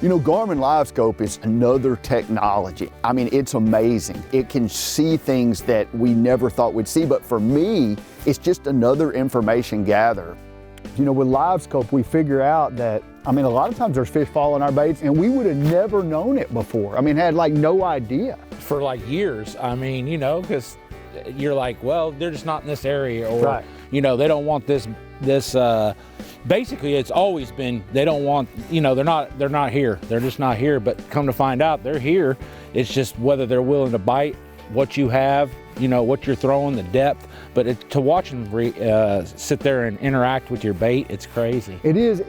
You know, Garmin Livescope is another technology. I mean, it's amazing. It can see things that we never thought we'd see, but for me, it's just another information gatherer. You know, with Livescope, we figure out that, I mean, a lot of times there's fish following our baits and we would have never known it before. I mean, had like no idea. For like years, I mean, you know, because you're like, well, they're just not in this area, or, right. You know, they don't want this, basically it's always been, they don't want, you know, they're not here. They're just not here, but come to find out they're here. It's just whether they're willing to bite, what you have, you know, what you're throwing, the depth. But to watch them sit there and interact with your bait, it's crazy. It is,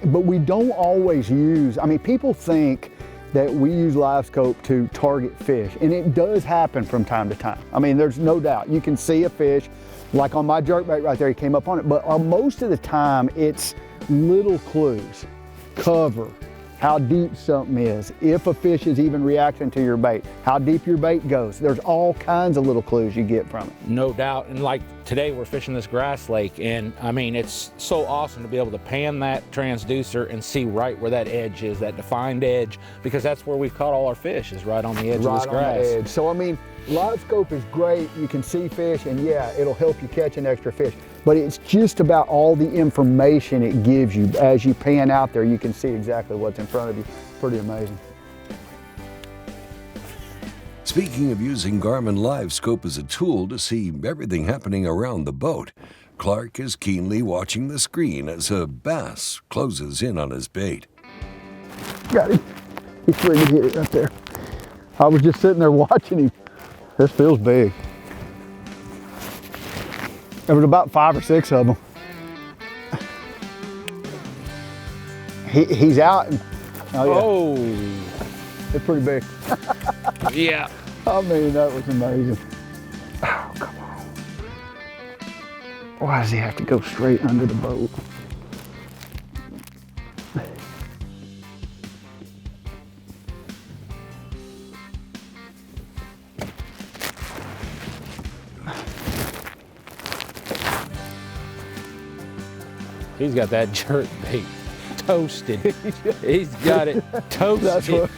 but we don't always use, I mean, people think that we use Livescope to target fish, and it does happen from time to time. I mean, there's no doubt. You can see a fish, like on my jerkbait right there, he came up on it, but most of the time it's little clues, cover, how deep something is, if a fish is even reacting to your bait, how deep your bait goes. There's all kinds of little clues you get from it. No doubt, and like today we're fishing this grass lake, and I mean, it's so awesome to be able to pan that transducer and see right where that edge is, that defined edge, because that's where we've caught all our fish, is right on the edge of this grass. Right on the edge. So I mean, Livescope is great, you can see fish, and yeah, it'll help you catch an extra fish. But it's just about all the information it gives you. As you pan out there, you can see exactly what's in front of you. Pretty amazing. Speaking of using Garmin Livescope as a tool to see everything happening around the boat, Clark is keenly watching the screen as a bass closes in on his bait. Got him. He's ready to hit it right there. I was just sitting there watching him. This feels big. There was about 5 or 6 of them. He's out. And, oh, yeah. Oh. They're pretty big. Yeah. I mean, that was amazing. Oh, come on. Why does he have to go straight under the boat? He's got that jerk bait toasted. He's got it toasted.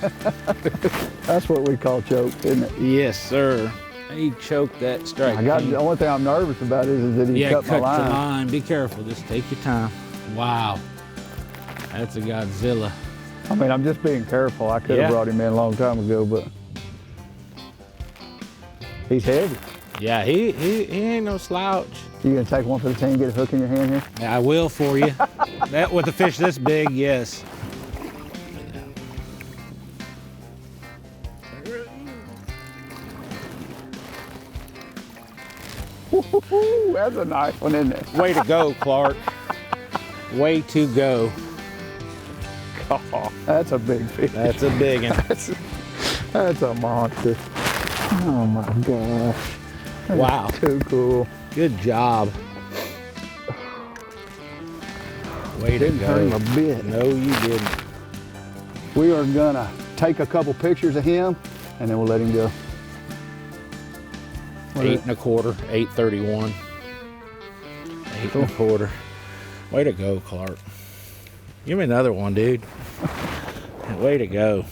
That's what we call choke, isn't it? Yes, sir. He choked that strike. The only thing I'm nervous about is that he cut my line. The line. Be careful. Just take your time. Wow. That's a Godzilla. I mean, I'm just being careful. I could have brought him in a long time ago, but he's heavy. Yeah, he ain't no slouch. You gonna take one for the team, get a hook in your hand here? Yeah, I will for you. That with a fish this big, yes. Ooh, that's a nice one, isn't it? Way to go, Clark. Way to go. Oh, that's a big fish. That's a big one. That's a monster. Oh my gosh. Wow. Too cool. Good job. Way to Didn't hurt him a bit. No, you didn't. We are gonna take a couple pictures of him and then we'll let him go. 8 1/4, 8:31. 8 1/4. Way to go, Clark. Give me another one, dude. Way to go.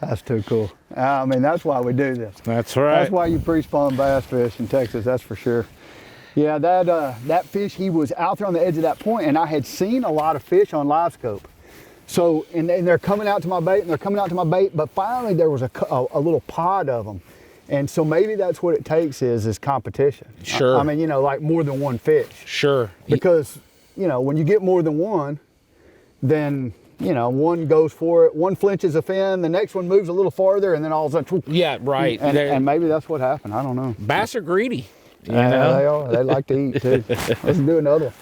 That's too cool. I mean, that's why we do this. That's right. That's why you pre-spawn bass fish in Texas, that's for sure. Yeah, that fish, he was out there on the edge of that point, and I had seen a lot of fish on Livescope. So, and they're coming out to my bait, and they're coming out to my bait, but finally there was a little pod of them. And so maybe that's what it takes is competition. Sure. I mean, you know, like more than one fish. Sure. Because, you know, when you get more than one, then, you know, one goes for it, one flinches a fin, the next one moves a little farther, and then all of a sudden, yeah, right. And maybe that's what happened. I don't know. Bass are greedy. You Yeah, know? they are. They like to eat too. Let's do another one.